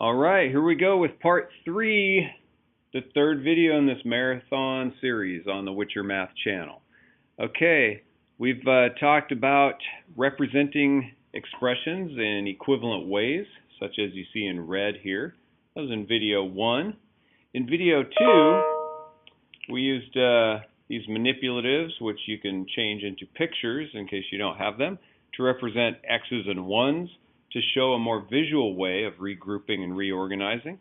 All right, here we go with part 3, the third video in this marathon series on the whichermath channel. Okay, we've talked about representing expressions in equivalent ways, such as you see in red here. That was in video 1. In video 2, we used these manipulatives, which you can change into pictures in case you don't have them, to represent X's and 1's, to show a more visual way of regrouping and reorganizing.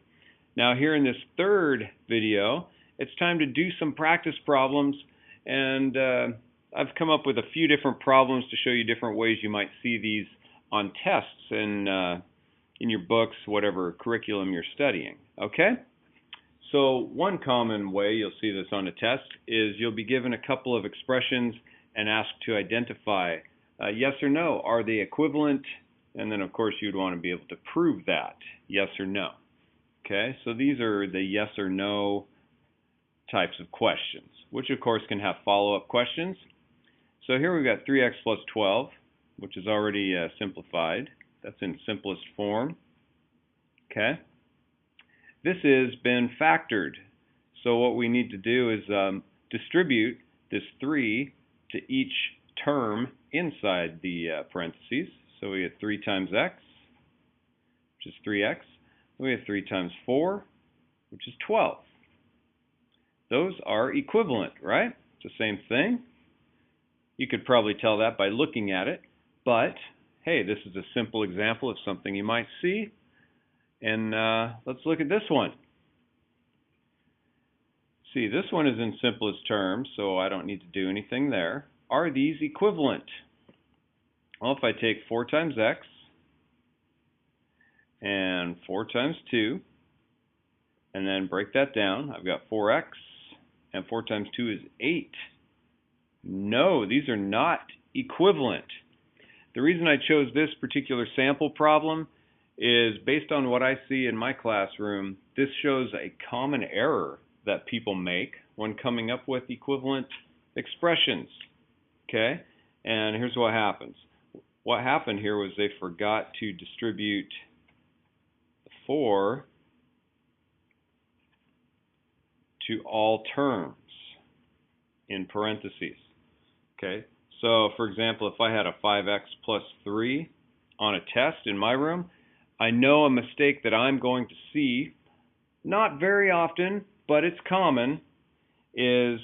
Now here in this third video, it's time to do some practice problems, and I've come up with a few different problems to show you different ways you might see these on tests in your books, whatever curriculum you're studying. Okay? So one common way you'll see this on a test is you'll be given a couple of expressions and asked to identify yes or no, are they equivalent? And then, of course, you'd want to be able to prove that, yes or no. Okay, so these are the yes or no types of questions, which, of course, can have follow-up questions. So here we've got 3x plus 12, which is already simplified. That's in simplest form. Okay, this has been factored. So what we need to do is distribute this 3 to each term inside the parentheses. So we have 3 times x, which is 3x. We have 3 times 4, which is 12. Those are equivalent, right? It's the same thing. You could probably tell that by looking at it, but hey, this is a simple example of something you might see. And let's look at this one. See, this one is in simplest terms, so I don't need to do anything there. Are these equivalent? Well, if I take 4 times x and 4 times 2 and then break that down, I've got 4x and 4 times 2 is 8. No, these are not equivalent. The reason I chose this particular sample problem is based on what I see in my classroom. This shows a common error that people make when coming up with equivalent expressions. Okay? And here's what happens. What happened here was they forgot to distribute the 4 to all terms in parentheses. Okay, so for example, if I had a 5x plus 3 on a test in my room, I know a mistake that I'm going to see, not very often, but it's common, is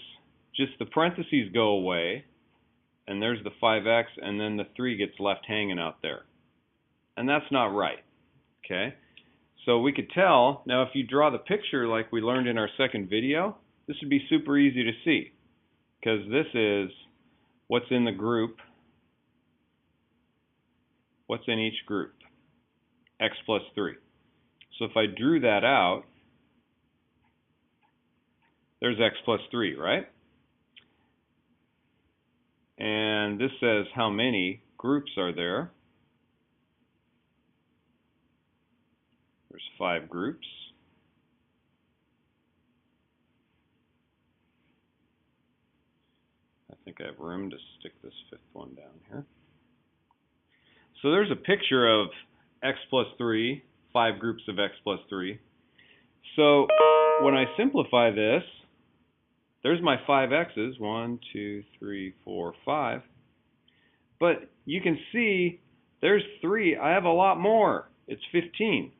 just the parentheses go away, and there's the 5x, and then the 3 gets left hanging out there. And that's not right, okay? So we could tell, now if you draw the picture like we learned in our second video, this would be super easy to see, because this is what's in the group, what's in each group, x plus 3. So if I drew that out, there's x plus 3, right? And this says how many groups are there. There's 5 groups. I think I have room to stick this 5th one down here. So there's a picture of x plus 3, 5 groups of x plus 3. So when I simplify this, there's my 5 x's, 1, 2, 3, 4, 5. But you can see there's 3. I have a lot more. It's 15.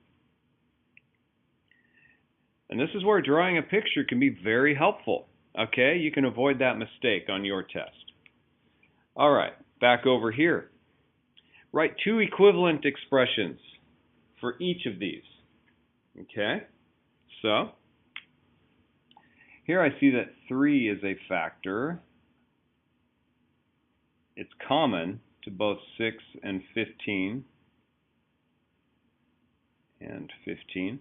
And this is where drawing a picture can be very helpful. Okay, you can avoid that mistake on your test. All right, back over here. Write 2 equivalent expressions for each of these. Okay, so here I see that 3 is a factor. It's common to both 6 and 15 and 15.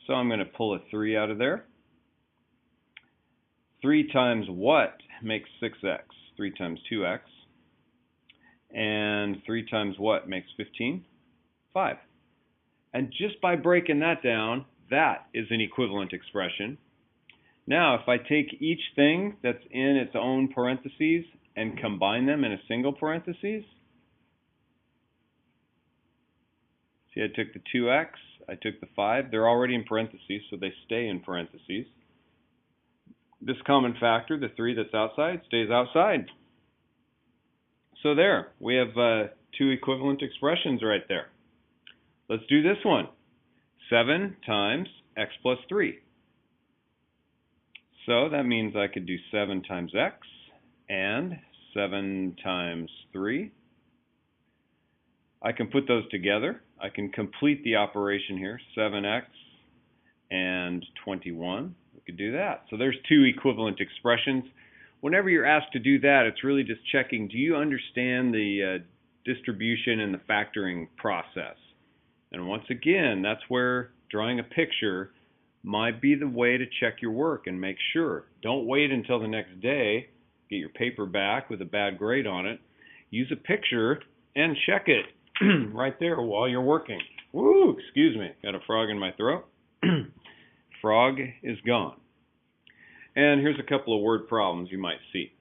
So I'm going to pull a 3 out of there. 3 times what makes 6x? 3 times 2x. And 3 times what makes 15? 5. And just by breaking that down, that is an equivalent expression. Now, if I take each thing that's in its own parentheses and combine them in a single parentheses, See, I took the 2x, I took the 5. They're already in parentheses, so they stay in parentheses. This common factor, the 3 that's outside, stays outside. So there, we have two equivalent expressions right there. Let's do this one. 7 times x plus 3. So that means I could do 7 times x and 7 times 3. I can put those together. I can complete the operation here, 7x and 21. We could do that. So there's two equivalent expressions. Whenever you're asked to do that, it's really just checking, do you understand the distribution and the factoring process? And once again, that's where drawing a picture might be the way to check your work and make sure. Don't wait until the next day, get your paper back with a bad grade on it. Use a picture and check it right there while you're working. Woo, excuse me, got a frog in my throat. Frog is gone. And here's a couple of word problems you might see.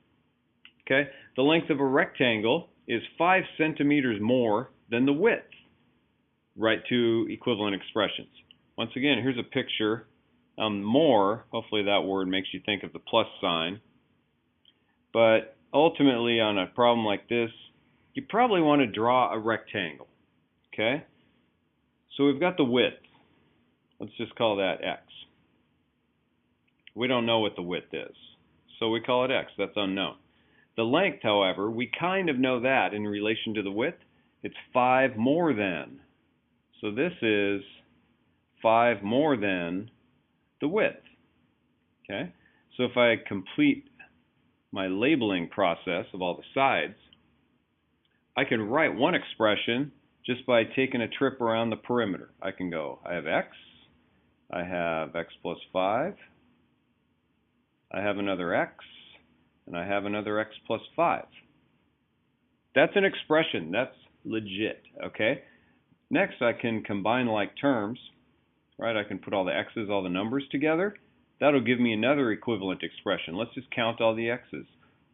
Okay, the length of a rectangle is 5 centimeters more than the width. Write two equivalent expressions. Once again, here's a picture. More, hopefully that word makes you think of the plus sign. But ultimately, on a problem like this, you probably want to draw a rectangle. Okay? So we've got the width. Let's just call that x. We don't know what the width is, so we call it x. That's unknown. The length, however, we kind of know that in relation to the width. It's 5 more than. So this is 5 more than the width. Okay? So if I complete my labeling process of all the sides, I can write one expression just by taking a trip around the perimeter. I can go, I have x plus 5, I have another x, and I have another x plus 5. That's an expression. That's legit, okay? Next, I can combine like terms, right? I can put all the x's, all the numbers together. That'll give me another equivalent expression. Let's just count all the x's.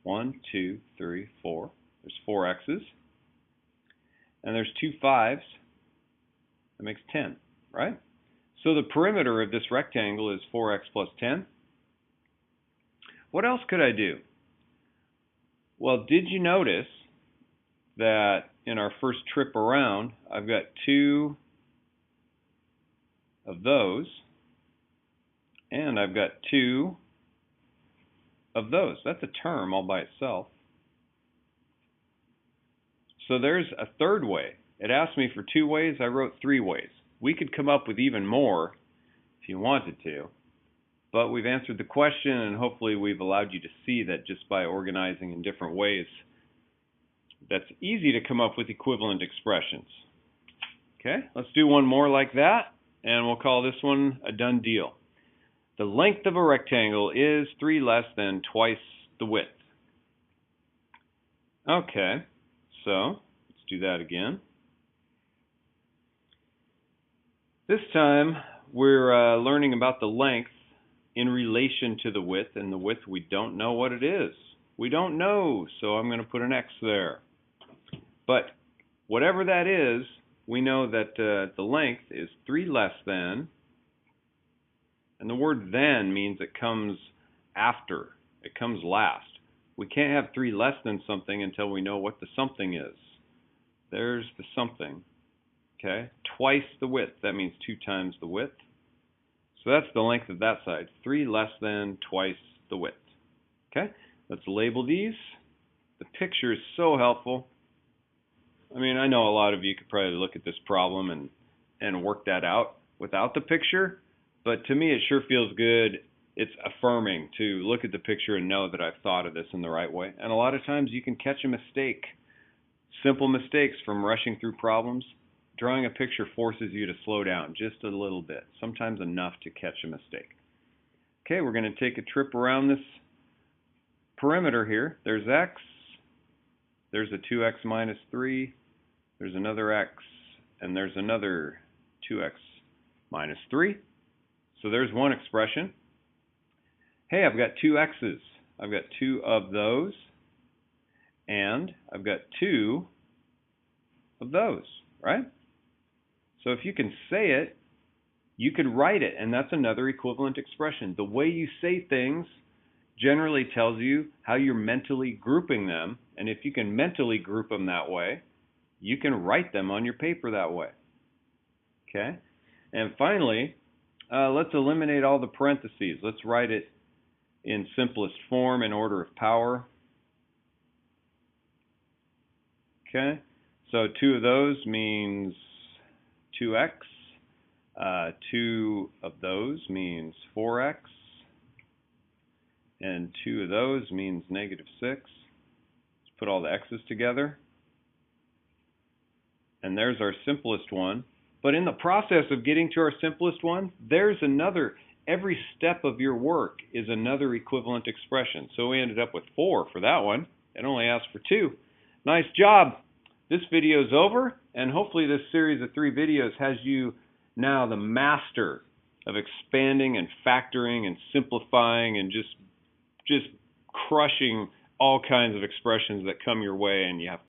1, 2, 3, 4. There's 4 x's. And there's 2 5's. That makes 10, right? So the perimeter of this rectangle is 4x plus 10. What else could I do? Well, did you notice that in our first trip around, I've got 2 of those, and I've got 2 of those. That's a term all by itself. So there's a third way. It asked me for 2 ways. I wrote 3 ways. We could come up with even more if you wanted to, but we've answered the question, and hopefully we've allowed you to see that just by organizing in different ways, that's easy to come up with equivalent expressions. Okay, let's do one more like that, and we'll call this one a done deal. The length of a rectangle is 3 less than twice the width. Okay, so let's do that again. This time we're learning about the length in relation to the width, and the width we don't know what it is. We don't know, so I'm going to put an X there. But whatever that is, we know that the length is 3 less than, and the word then means it comes after, it comes last. We can't have 3 less than something until we know what the something is. There's the something. Okay, twice the width, that means 2 times the width. So that's the length of that side, 3 less than twice the width. Okay, let's label these. The picture is so helpful. I mean, I know a lot of you could probably look at this problem and work that out without the picture, but to me it sure feels good. It's affirming to look at the picture and know that I've thought of this in the right way. And a lot of times you can catch a mistake, simple mistakes from rushing through problems. Drawing a picture forces you to slow down just a little bit, sometimes enough to catch a mistake. Okay, we're going to take a trip around this perimeter here. There's x, there's a 2x minus 3, there's another x, and there's another 2x minus 3. So there's one expression. Hey, I've got 2 x's. I've got 2 of those, and I've got 2 of those, right? So if you can say it, you can write it, and that's another equivalent expression. The way you say things generally tells you how you're mentally grouping them, and if you can mentally group them that way, you can write them on your paper that way. Okay? And finally, let's eliminate all the parentheses. Let's write it in simplest form in order of power. Okay? So 2 of those means 2x. 2 of those means 4x. And 2 of those means -6. Let's put all the x's together. And there's our simplest one. But in the process of getting to our simplest one, there's another. Every step of your work is another equivalent expression. So we ended up with 4 for that one. It only asked for 2. Nice job. This video is over, and hopefully this series of 3 videos has you now the master of expanding and factoring and simplifying and just crushing all kinds of expressions that come your way, and you have